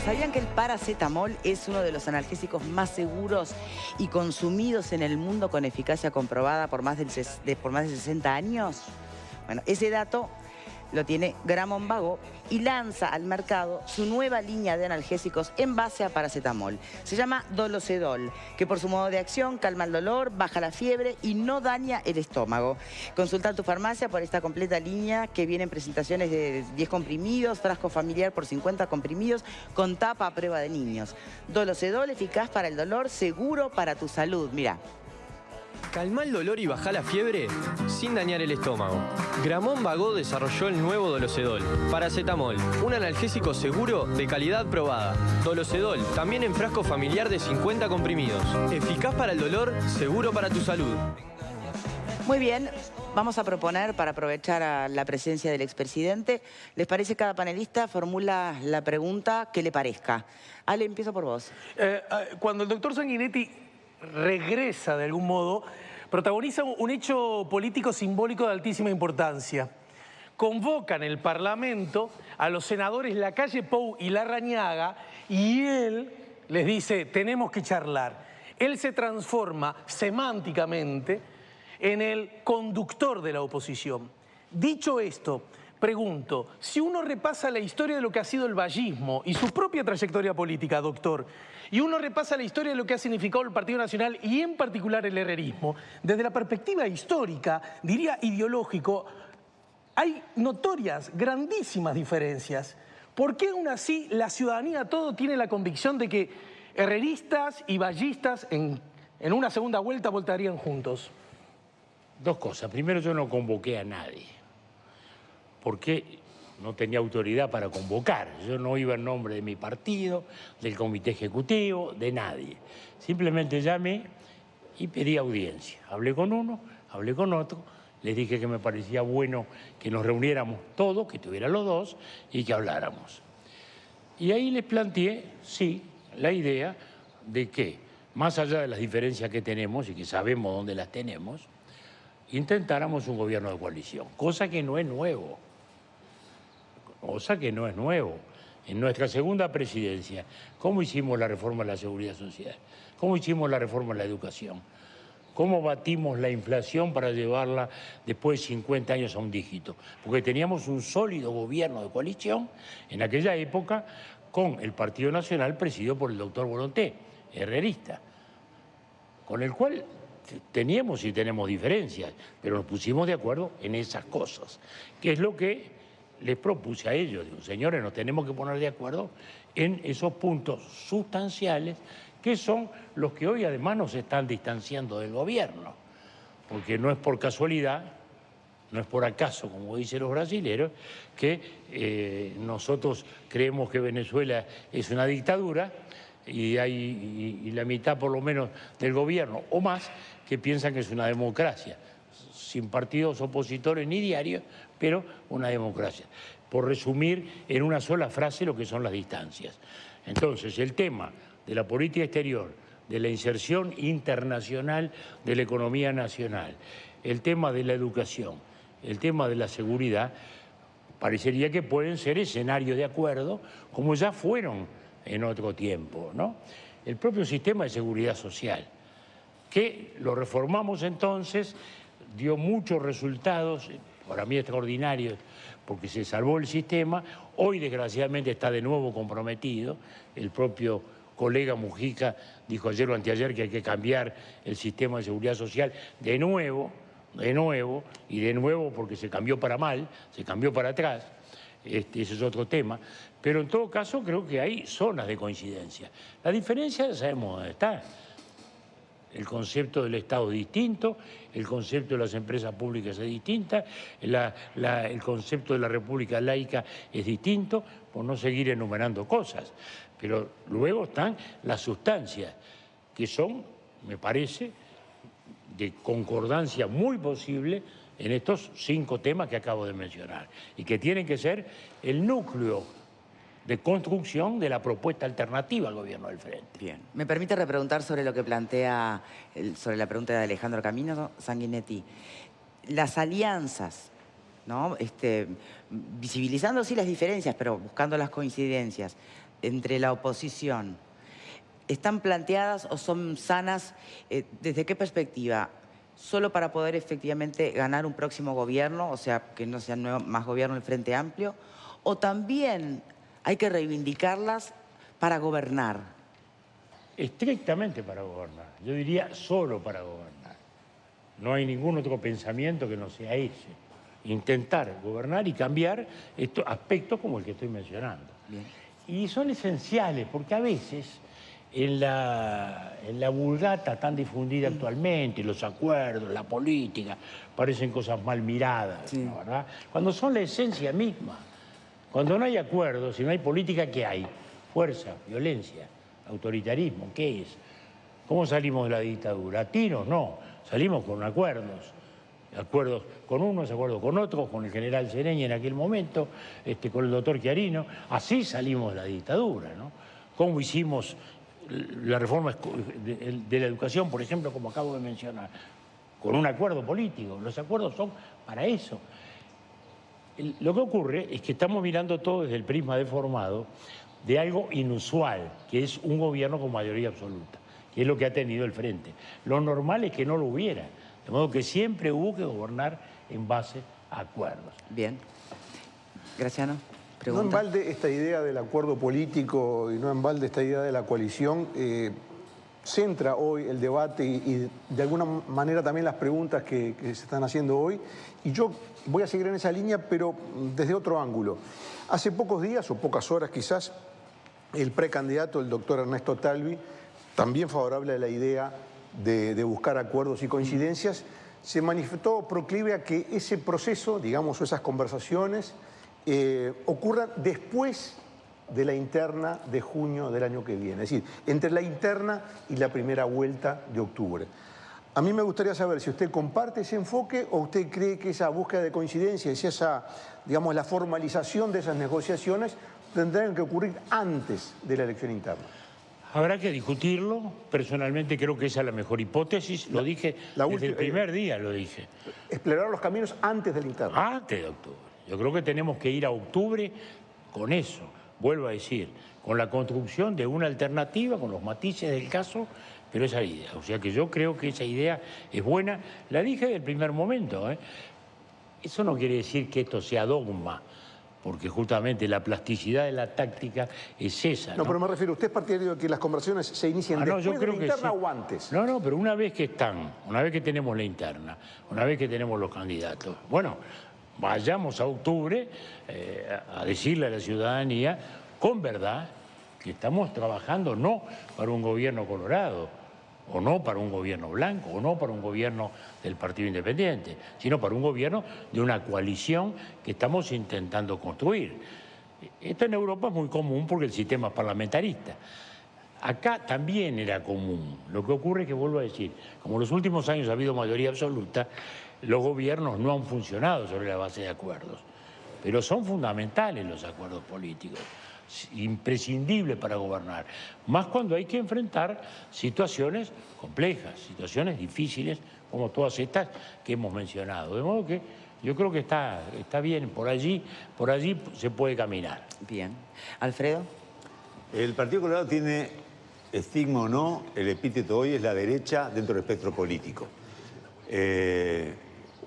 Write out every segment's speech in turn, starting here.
¿Sabían que el paracetamol es uno de los analgésicos más seguros y consumidos en el mundo con eficacia comprobada por más de 60 años? Bueno, ese dato lo tiene Gramón Vago y lanza al mercado su nueva línea de analgésicos en base a paracetamol. Se llama Dolocedol, que por su modo de acción calma el dolor, baja la fiebre y no daña el estómago. Consulta en tu farmacia por esta completa línea que viene en presentaciones de 10 comprimidos, frasco familiar por 50 comprimidos, con tapa a prueba de niños. Dolocedol, eficaz para el dolor, seguro para tu salud. Mira. Calma el dolor y baja la fiebre sin dañar el estómago. Gramón Vago desarrolló el nuevo Dolocedol. Paracetamol, un analgésico seguro de calidad probada. Dolocedol, también en frasco familiar de 50 comprimidos. Eficaz para el dolor, seguro para tu salud. Muy bien, vamos a proponer, para aprovechar a la presencia del expresidente, ¿les parece cada panelista formula la pregunta que le parezca? Ale, empiezo por vos. Cuando el doctor Sanguinetti regresa de algún modo, protagoniza un hecho político simbólico de altísima importancia. Convocan el Parlamento a los senadores Lacalle Pou y Larrañaga y él les dice, tenemos que charlar. Él se transforma semánticamente en el conductor de la oposición. Dicho esto, pregunto, si uno repasa la historia de lo que ha sido el vallismo y su propia trayectoria política, doctor, y uno repasa la historia de lo que ha significado el Partido Nacional y en particular el herrerismo, desde la perspectiva histórica, diría ideológico, hay notorias, grandísimas diferencias. ¿Por qué aún así la ciudadanía todo tiene la convicción de que herreristas y vallistas en una segunda vuelta voltarían juntos? Dos cosas. Primero, yo no convoqué a nadie, porque no tenía autoridad para convocar. Yo no iba en nombre de mi partido, del comité ejecutivo, de nadie. Simplemente llamé y pedí audiencia. Hablé con uno, hablé con otro, les dije que me parecía bueno que nos reuniéramos todos, que estuvieran los dos y que habláramos. Y ahí les planteé, sí, la idea de que, más allá de las diferencias que tenemos y que sabemos dónde las tenemos, intentáramos un gobierno de coalición, cosa que no es nuevo. Cosa que no es nuevo. En nuestra segunda presidencia, ¿cómo hicimos la reforma de la seguridad social? ¿Cómo hicimos la reforma de la educación? ¿Cómo batimos la inflación para llevarla después de 50 años a un dígito? Porque teníamos un sólido gobierno de coalición en aquella época con el Partido Nacional presidido por el doctor Volonté, herrerista, con el cual teníamos y tenemos diferencias, pero nos pusimos de acuerdo en esas cosas, que es lo que les propuse a ellos. Digo, señores, nos tenemos que poner de acuerdo en esos puntos sustanciales que son los que hoy además nos están distanciando del gobierno, porque no es por casualidad, no es por acaso, como dicen los brasileños, que nosotros creemos que Venezuela es una dictadura y la mitad por lo menos del gobierno o más que piensan que es una democracia, sin partidos opositores ni diarios, pero una democracia. Por resumir en una sola frase lo que son las distancias. Entonces, el tema de la política exterior, de la inserción internacional de la economía nacional, el tema de la educación, el tema de la seguridad, parecería que pueden ser escenarios de acuerdo, como ya fueron en otro tiempo, ¿no? El propio sistema de seguridad social, que lo reformamos entonces, dio muchos resultados, para mí extraordinarios, porque se salvó el sistema. Hoy, desgraciadamente, está de nuevo comprometido. El propio colega Mujica dijo ayer o anteayer que hay que cambiar el sistema de seguridad social de nuevo, porque se cambió para mal, se cambió para atrás. Ese es otro tema. Pero en todo caso creo que hay zonas de coincidencia. La diferencia ya sabemos dónde está. El concepto del Estado es distinto, el concepto de las empresas públicas es distinto, el concepto de la República laica es distinto, por no seguir enumerando cosas. Pero luego están las sustancias, que son, me parece, de concordancia muy posible en estos 5 temas que acabo de mencionar y que tienen que ser el núcleo de construcción de la propuesta alternativa al gobierno del Frente. Bien. ¿Me permite repreguntar sobre lo que plantea, sobre la pregunta de Alejandro Camino Sanguinetti? Las alianzas, ¿no? Visibilizando sí las diferencias, pero buscando las coincidencias. entre la oposición, ¿están planteadas o son sanas? ¿Desde qué perspectiva? ¿Solo para poder efectivamente ganar un próximo gobierno, o sea, que no sea más gobierno el Frente Amplio? ¿O también hay que reivindicarlas para gobernar? Estrictamente para gobernar. Yo diría solo para gobernar. No hay ningún otro pensamiento que no sea ese. Intentar gobernar y cambiar estos aspectos como el que estoy mencionando. Bien. Y son esenciales porque a veces en la vulgata tan difundida actualmente, los acuerdos, la política, parecen cosas mal miradas, ¿no, verdad? Cuando son la esencia misma. Cuando no hay acuerdos, si no hay política, ¿qué hay? Fuerza, violencia, autoritarismo, ¿qué es? ¿Cómo salimos de la dictadura? ¿A tiros? No, salimos con acuerdos. Acuerdos con unos, acuerdos con otros, con el general Sereña en aquel momento, con el doctor Chiarino. Así salimos de la dictadura, ¿no? ¿Cómo hicimos la reforma de la educación, por ejemplo, como acabo de mencionar? Con un acuerdo político. Los acuerdos son para eso. Lo que ocurre es que estamos mirando todo desde el prisma deformado de algo inusual, que es un gobierno con mayoría absoluta, que es lo que ha tenido el Frente. Lo normal es que no lo hubiera, de modo que siempre hubo que gobernar en base a acuerdos. Bien. Graciano, pregunta. No en balde esta idea del acuerdo político y no en balde esta idea de la coalición centra hoy el debate y de alguna manera también las preguntas que se están haciendo hoy. Y yo voy a seguir en esa línea, pero desde otro ángulo. Hace pocos días, o pocas horas quizás, el precandidato, el doctor Ernesto Talvi, también favorable a la idea de buscar acuerdos y coincidencias, se manifestó proclive a que ese proceso, digamos, o esas conversaciones, ocurran después de la interna de junio del año que viene, es decir, entre la interna y la primera vuelta de octubre. A mí me gustaría saber si usted comparte ese enfoque o usted cree que esa búsqueda de coincidencias y esa, digamos, la formalización de esas negociaciones tendrán que ocurrir antes de la elección interna. Habrá que discutirlo. Personalmente creo que esa es la mejor hipótesis. Lo dije desde el primer día, lo dije. Explorar los caminos antes de la interna. Antes de octubre. Yo creo que tenemos que ir a octubre con eso. Vuelvo a decir, con la construcción de una alternativa, con los matices del caso, pero esa idea. O sea que yo creo que esa idea es buena. La dije desde el primer momento, ¿eh? Eso no quiere decir que esto sea dogma, porque justamente la plasticidad de la táctica es esa. No, pero me refiero, ¿usted es partidario de que las conversaciones se inicien después yo creo de la interna sí. o antes? No, pero una vez que están, una vez que tenemos la interna, una vez que tenemos los candidatos, bueno, vayamos a octubre a decirle a la ciudadanía con verdad que estamos trabajando no para un gobierno colorado, o no para un gobierno blanco, o no para un gobierno del Partido Independiente, sino para un gobierno de una coalición que estamos intentando construir. Esto en Europa es muy común porque el sistema es parlamentarista. Acá también era común. Lo que ocurre es que, vuelvo a decir, como en los últimos años ha habido mayoría absoluta, los gobiernos no han funcionado sobre la base de acuerdos. Pero son fundamentales los acuerdos políticos, imprescindibles para gobernar. Más cuando hay que enfrentar situaciones complejas, situaciones difíciles, como todas estas que hemos mencionado. De modo que yo creo que está bien, por allí se puede caminar. Bien. Alfredo. El Partido Colorado tiene, estigma o no, el epíteto hoy es la derecha dentro del espectro político.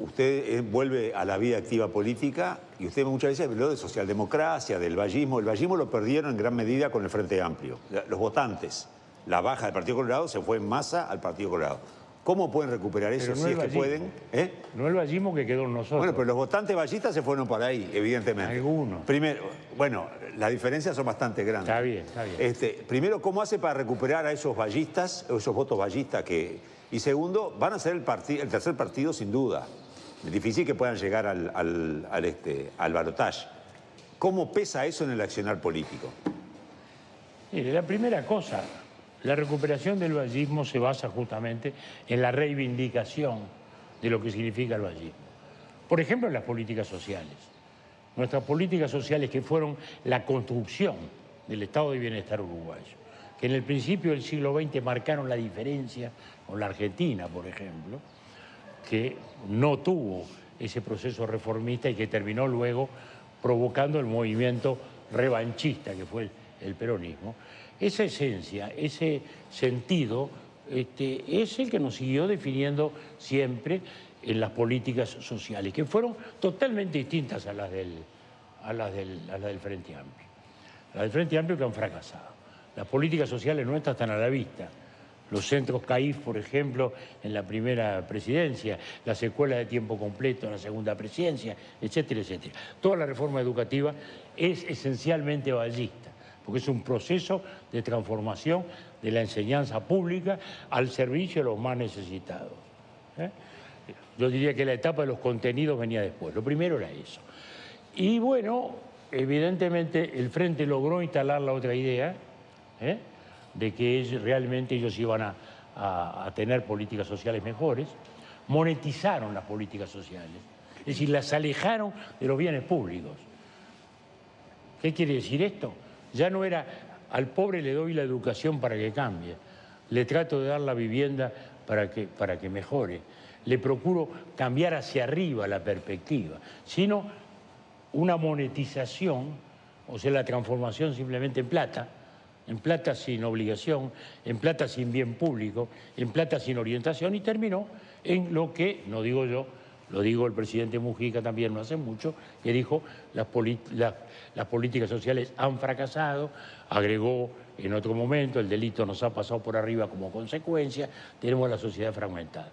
Usted vuelve a la vida activa política y usted muchas veces habló de socialdemocracia, del vallismo. El vallismo lo perdieron en gran medida con el Frente Amplio. Los votantes, la baja del Partido Colorado se fue en masa al Partido Colorado. ¿Cómo pueden recuperar eso si es que pueden? No el vallismo que quedó en nosotros. Bueno, pero los votantes vallistas se fueron por ahí, evidentemente. Algunos. Primero, bueno, las diferencias son bastante grandes. Está bien, está bien. Primero, ¿cómo hace para recuperar a esos vallistas, esos votos vallistas que... Y segundo, van a ser el tercer partido sin duda. Es difícil que puedan llegar al balotaje. ¿Cómo pesa eso en el accionar político? Mire, la primera cosa, la recuperación del vallismo se basa justamente en la reivindicación de lo que significa el vallismo. Por ejemplo, en las políticas sociales. Nuestras políticas sociales que fueron la construcción del estado de bienestar uruguayo, que en el principio del siglo XX marcaron la diferencia con la Argentina, por ejemplo, que no tuvo ese proceso reformista y que terminó luego provocando el movimiento revanchista, que fue el peronismo, esa esencia, ese sentido, es el que nos siguió definiendo siempre en las políticas sociales, que fueron totalmente distintas a las del Frente Amplio. Las del Frente Amplio que han fracasado. Las políticas sociales nuestras están a la vista. Los centros CAIF, por ejemplo, en la primera presidencia, las escuelas de tiempo completo en la segunda presidencia, etcétera, etcétera. Toda la reforma educativa es esencialmente ballista, porque es un proceso de transformación de la enseñanza pública al servicio de los más necesitados. Yo diría que la etapa de los contenidos venía después. Lo primero era eso. Y bueno, evidentemente el Frente logró instalar la otra idea, de que realmente ellos iban a tener políticas sociales mejores, monetizaron las políticas sociales, es decir, las alejaron de los bienes públicos. ¿Qué quiere decir esto? Ya no era al pobre le doy la educación para que cambie, le trato de dar la vivienda para que mejore, le procuro cambiar hacia arriba la perspectiva, sino una monetización, o sea, la transformación simplemente en plata sin obligación, en plata sin bien público, en plata sin orientación, y terminó en lo que, no digo yo, lo digo el presidente Mujica también no hace mucho, que dijo las políticas sociales han fracasado, agregó en otro momento, el delito nos ha pasado por arriba como consecuencia, tenemos la sociedad fragmentada.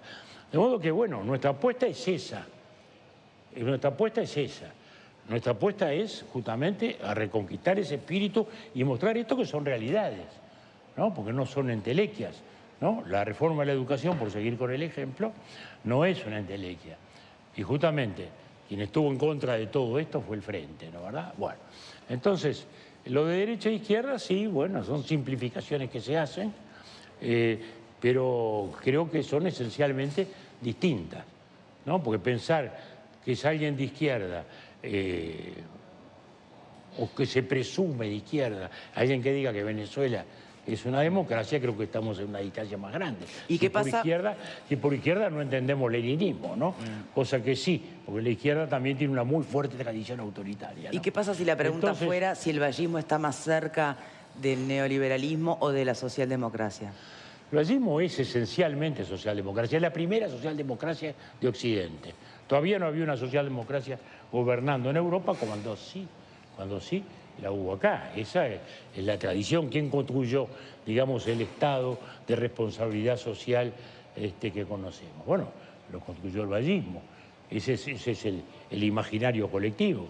De modo que, bueno, nuestra apuesta es esa, nuestra apuesta es justamente a reconquistar ese espíritu y mostrar esto que son realidades, ¿no? Porque no son entelequias, ¿no? La reforma de la educación, por seguir con el ejemplo, no es una entelequia. Y justamente quien estuvo en contra de todo esto fue el Frente, ¿no? ¿Verdad? Bueno, entonces, lo de derecha e izquierda, sí, bueno, son simplificaciones que se hacen, pero creo que son esencialmente distintas, ¿no? Porque pensar que es alguien de izquierda, o que se presume de izquierda, alguien que diga que Venezuela es una democracia, creo que estamos en una distancia más grande. ¿Y qué pasa? Por izquierda no entendemos leninismo, ¿no? Cosa que sí, porque la izquierda también tiene una muy fuerte tradición autoritaria, ¿no? ¿Y qué pasa si la pregunta fuera si el vallismo está más cerca del neoliberalismo o de la socialdemocracia? El vallismo es esencialmente socialdemocracia, es la primera socialdemocracia de Occidente. Todavía no había una socialdemocracia gobernando en Europa cuando sí la hubo acá. Esa es la tradición. ¿Quién construyó, digamos, el Estado de responsabilidad social que conocemos? Bueno, lo construyó el vallismo. Ese es el imaginario colectivo.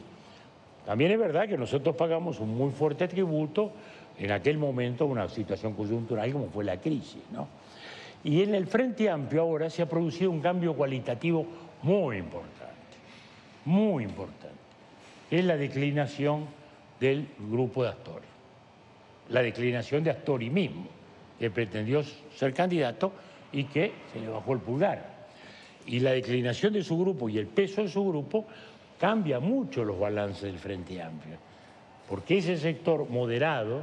También es verdad que nosotros pagamos un muy fuerte tributo en aquel momento, una situación coyuntural como fue la crisis, ¿no? Y en el Frente Amplio ahora se ha producido un cambio cualitativo muy importante, es la declinación del grupo de Astori, la declinación de Astori mismo, que pretendió ser candidato y que se le bajó el pulgar. Y la declinación de su grupo y el peso de su grupo cambia mucho los balances del Frente Amplio, porque ese sector moderado,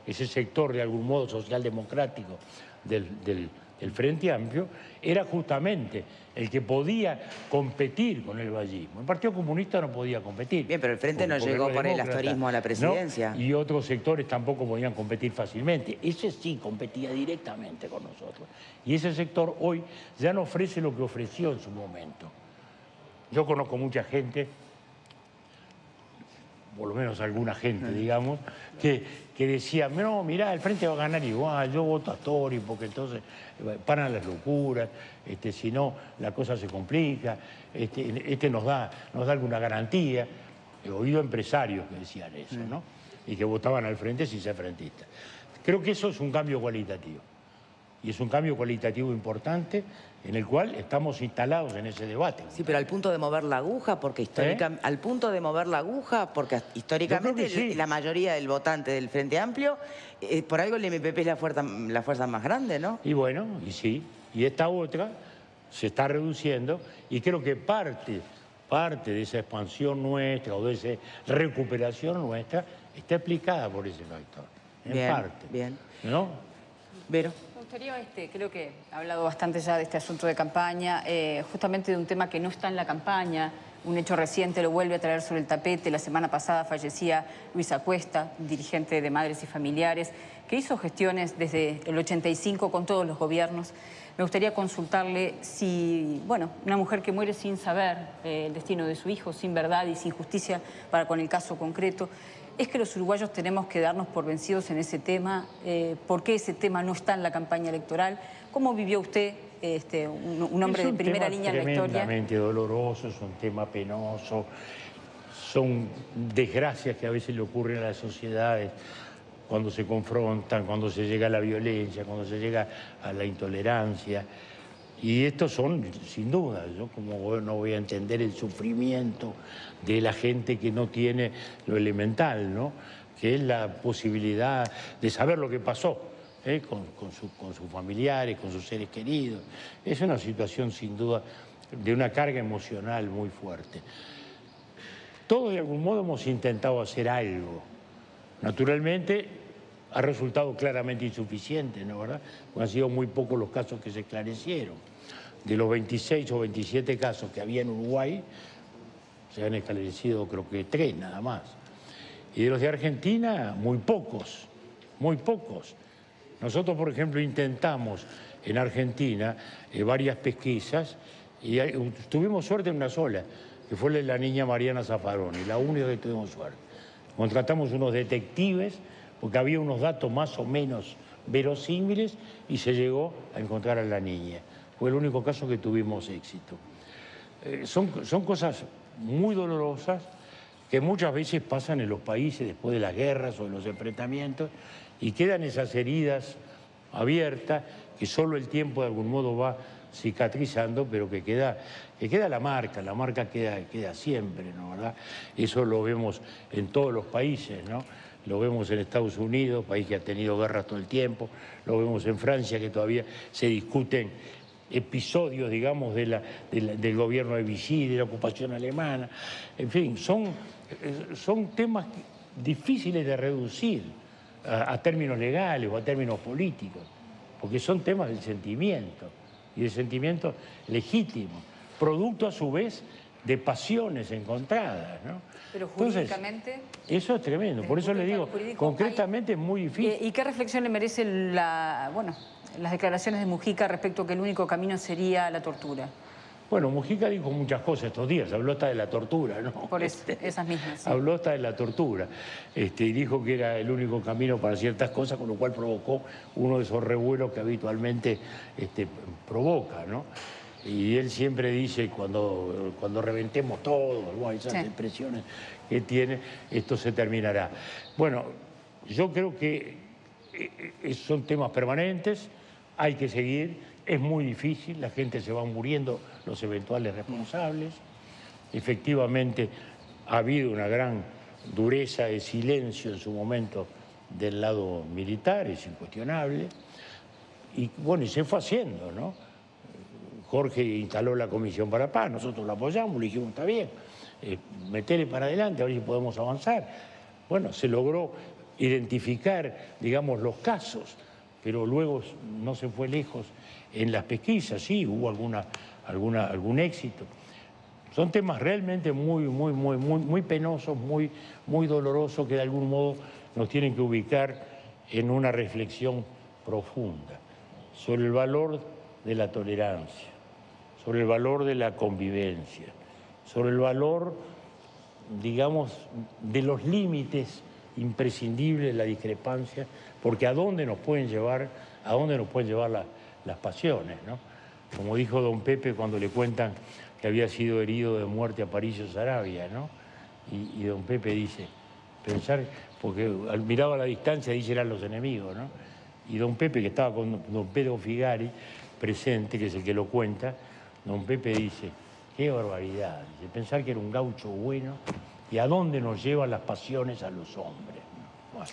ese sector de algún modo socialdemocrático del Frente Amplio, era justamente el que podía competir con el vallismo. El Partido Comunista no podía competir. Bien, pero el Frente no llegó por el astorismo a la presidencia. ¿No? Y otros sectores tampoco podían competir fácilmente. Ese sí competía directamente con nosotros. Y ese sector hoy ya no ofrece lo que ofreció en su momento. Yo conozco mucha gente, por lo menos alguna gente, digamos, que decía, no, mirá, el Frente va a ganar igual, yo voto a Astori porque entonces paran las locuras, si no, la cosa se complica, nos da alguna garantía. He oído empresarios que decían eso, ¿no? Y que votaban al Frente sin ser frentistas. Creo que eso es un cambio cualitativo. Y es un cambio cualitativo importante en el cual estamos instalados en ese debate. Sí, pero al punto de mover la aguja, porque históricamente sí. La mayoría del votante del Frente Amplio, por algo el MPP es la fuerza más grande, ¿no? Y bueno, y sí, y esta otra se está reduciendo y creo que parte de esa expansión nuestra o de esa recuperación nuestra está explicada por ese factor. En parte. Bien. ¿No? Vero. gustaría, creo que ha hablado bastante ya de este asunto de campaña, justamente de un tema que no está en la campaña. Un hecho reciente lo vuelve a traer sobre el tapete. La semana pasada fallecía Luisa Cuesta, dirigente de Madres y Familiares, que hizo gestiones desde el 85 con todos los gobiernos. Me gustaría consultarle si, bueno, una mujer que muere sin saber el destino de su hijo, sin verdad y sin justicia para con el caso concreto, ¿es que los uruguayos tenemos que darnos por vencidos en ese tema? ¿Por qué ese tema no está en la campaña electoral? ¿Cómo vivió usted, un hombre de primera línea en la historia? Es un tema tremendamente doloroso, es un tema penoso, son desgracias que a veces le ocurren a las sociedades cuando se confrontan, cuando se llega a la violencia, cuando se llega a la intolerancia. Y estos son, sin duda, yo como no voy a entender el sufrimiento de la gente que no tiene lo elemental, ¿no? Que es la posibilidad de saber lo que pasó con sus familiares, con sus seres queridos. Es una situación, sin duda, de una carga emocional muy fuerte. Todos, de algún modo, hemos intentado hacer algo. Naturalmente, ha resultado claramente insuficiente, ¿no, verdad? Porque han sido muy pocos los casos que se esclarecieron. De los 26 o 27 casos que había en Uruguay, se han esclarecido creo que 3 nada más. Y de los de Argentina, muy pocos, muy pocos. Nosotros, por ejemplo, intentamos en Argentina varias pesquisas y tuvimos suerte en una sola, que fue la niña Mariana Zaffaroni, la única que tuvimos suerte. Contratamos unos detectives porque había unos datos más o menos verosímiles y se llegó a encontrar a la niña. Fue el único caso que tuvimos éxito. Son cosas muy dolorosas que muchas veces pasan en los países después de las guerras o de los enfrentamientos y quedan esas heridas abiertas que solo el tiempo de algún modo va cicatrizando, pero que queda la marca queda siempre, ¿no, verdad? Eso lo vemos en todos los países, ¿no? Lo vemos en Estados Unidos, país que ha tenido guerras todo el tiempo, lo vemos en Francia, que todavía se discuten episodios, digamos, del gobierno de Vichy, de la ocupación alemana. En fin, son temas difíciles de reducir a términos legales o a términos políticos, porque son temas del sentimiento, y del sentimiento legítimo, producto a su vez de pasiones encontradas, ¿no? Pero jurídicamente... Entonces, eso es tremendo, por eso le digo, concretamente es muy difícil. ¿Y qué reflexión le merece las declaraciones de Mujica respecto a que el único camino sería la tortura? Bueno, Mujica dijo muchas cosas estos días, habló hasta de la tortura, ¿no? Por esas mismas, sí. Habló hasta de la tortura, y dijo que era el único camino para ciertas cosas, con lo cual provocó uno de esos revuelos que habitualmente provoca, ¿no? Y él siempre dice, cuando reventemos todo, esas expresiones que tiene, esto se terminará. Bueno, yo creo que son temas permanentes, hay que seguir, es muy difícil, la gente se va muriendo, los eventuales responsables. Efectivamente, ha habido una gran dureza de silencio en su momento del lado militar, es incuestionable. Y bueno, y se fue haciendo, ¿no? Jorge instaló la Comisión para la Paz, nosotros la apoyamos, le dijimos, está bien, metele para adelante, a ver si podemos avanzar. Bueno, se logró identificar, digamos, los casos, pero luego no se fue lejos en las pesquisas, sí, hubo algún éxito. Son temas realmente muy penosos, muy dolorosos, que de algún modo nos tienen que ubicar en una reflexión profunda sobre el valor de la tolerancia, sobre el valor de la convivencia, sobre el valor, digamos, de los límites imprescindibles de la discrepancia, porque ¿a dónde nos pueden llevar las pasiones, ¿no? Como dijo don Pepe cuando le cuentan que había sido herido de muerte a Aparicio Saravia, ¿no? Y don Pepe dice, pensar, porque miraba a la distancia, dice, eran los enemigos, ¿no? Y don Pepe, que estaba con don Pedro Figari presente, que es el que lo cuenta, don Pepe dice, qué barbaridad, dice, pensar que era un gaucho bueno y a dónde nos llevan las pasiones a los hombres. Bueno.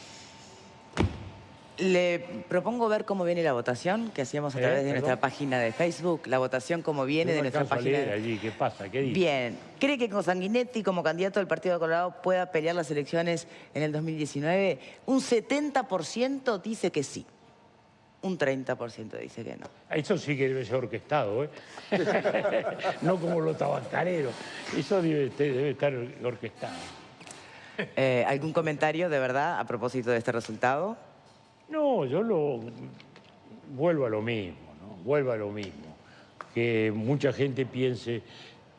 Le propongo ver cómo viene la votación que hacíamos a través de nuestra página de Facebook. La votación cómo viene de nuestra página. Allí. ¿Qué pasa? ¿Qué dice? Bien. ¿Cree que con Sanguinetti como candidato del Partido de Colorado pueda pelear las elecciones en el 2019? Un 70% dice que sí. Un 30% dice que no. Eso sí que debe ser orquestado, ¿eh? No como los tabacaleros. Eso debe estar orquestado. ¿Algún comentario de verdad a propósito de este resultado? No, vuelvo a lo mismo, ¿no? Vuelvo a lo mismo. Que mucha gente piense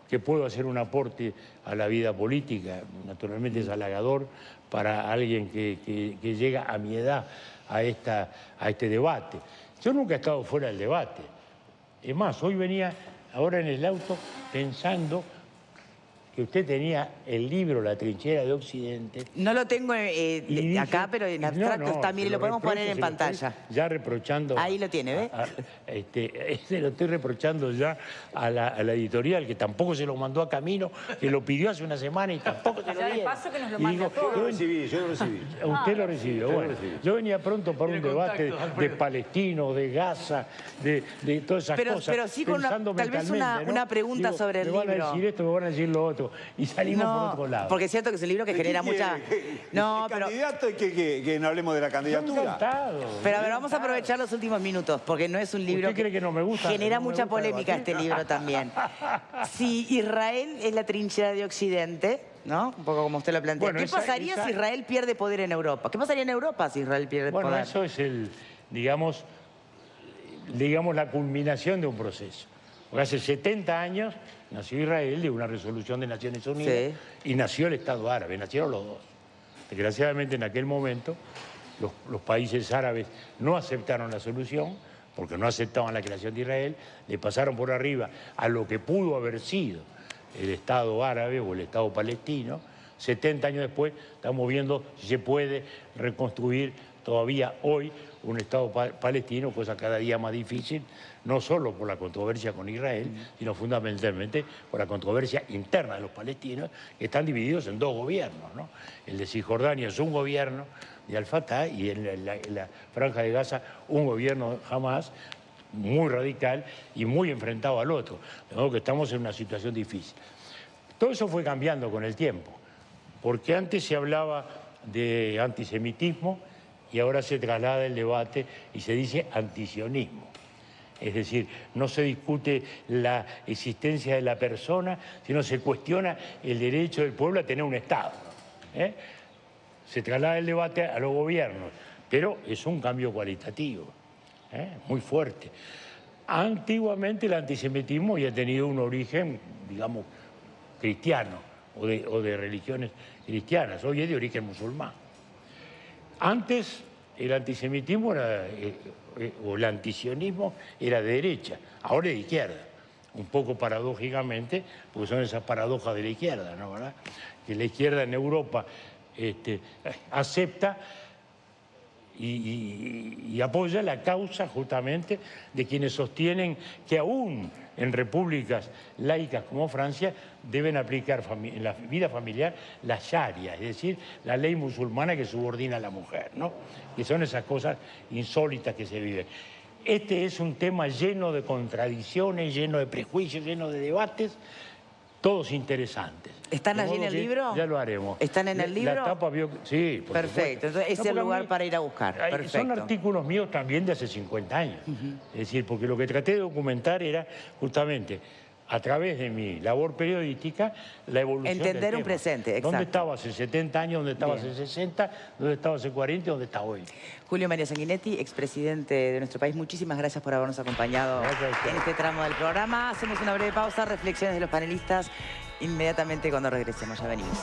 que puedo hacer un aporte a la vida política. Naturalmente es halagador para alguien que llega a mi edad a este debate. Yo nunca he estado fuera del debate. Es más, hoy venía ahora en el auto pensando que usted tenía el libro La trinchera de Occidente. No lo tengo acá, pero en abstracto también lo podemos poner en pantalla. Ya reprochando... Ahí lo tiene, ¿ves? Se lo estoy reprochando ya a la editorial, que tampoco se lo mandó a Camino, que lo pidió hace una semana y tampoco se lo dieron. Ya de paso que nos lo manda todo. Yo lo recibí. Usted lo recibió. Bueno, yo venía pronto para un debate de Palestino, de Gaza, de todas esas cosas. Pero sí con tal vez una pregunta sobre el libro. Me van a decir esto, me van a decir lo otro. Y salimos por otro lado. Porque es cierto que es un libro que genera mucha... No, pero... candidato y que no hablemos de la candidatura. Encantado. Pero a ver, vamos a aprovechar los últimos minutos, porque no es un libro... ¿Usted cree que no me gusta? Genera mucha polémica este libro también. Si Israel es la trinchera de Occidente, ¿no? Un poco como usted lo plantea. Bueno, ¿Qué pasaría si Israel pierde poder en Europa? ¿Qué pasaría en Europa si Israel pierde poder? Bueno, eso es digamos, la culminación de un proceso. Porque hace 70 años nació Israel de una resolución de Naciones Unidas y nació el Estado árabe, nacieron los dos. Desgraciadamente en aquel momento los países árabes no aceptaron la solución porque no aceptaban la creación de Israel, le pasaron por arriba a lo que pudo haber sido el Estado árabe o el Estado palestino. 70 años después estamos viendo si se puede reconstruir todavía hoy un Estado palestino, cosa cada día más difícil, no solo por la controversia con Israel, sino fundamentalmente por la controversia interna de los palestinos, que están divididos en dos gobiernos, ¿no? El de Cisjordania es un gobierno de Al-Fatah y en la Franja de Gaza un gobierno Hamas muy radical y muy enfrentado al otro. De modo que estamos en una situación difícil. Todo eso fue cambiando con el tiempo, porque antes se hablaba de antisemitismo y ahora se traslada el debate y se dice antisionismo. Es decir, no se discute la existencia de la persona, sino se cuestiona el derecho del pueblo a tener un Estado. Se traslada el debate a los gobiernos, pero es un cambio cualitativo, muy fuerte. Antiguamente el antisemitismo ya ha tenido un origen, digamos, cristiano o de religiones cristianas, hoy es de origen musulmán. Antes el antisemitismo o el antisionismo era de derecha, ahora es de izquierda. Un poco paradójicamente, porque son esas paradojas de la izquierda, ¿no? ¿Verdad? Que la izquierda en Europa acepta y apoya la causa justamente de quienes sostienen que aún en repúblicas laicas como Francia deben aplicar en la vida familiar la sharia, es decir, la ley musulmana que subordina a la mujer, ¿no? Que son esas cosas insólitas que se viven. Este es un tema lleno de contradicciones, lleno de prejuicios, lleno de debates, todos interesantes. ¿Están allí en el libro? Ya lo haremos. ¿Están en el libro? La tapa sí, por perfecto, supuesto. Entonces es el lugar para ir a buscar. Perfecto. Son artículos míos también de hace 50 años. Es decir, porque lo que traté de documentar era justamente, a través de mi labor periodística, la evolución entender del un tema. presente, exacto. ¿Dónde estaba hace 70 años? ¿Dónde estaba hace 60? ¿Dónde estaba hace 40? ¿Dónde está hoy? Julio María Sanguinetti, expresidente de nuestro país, muchísimas gracias por habernos acompañado en este tramo del programa. Hacemos una breve pausa, reflexiones de los panelistas inmediatamente cuando regresemos. Ya venimos.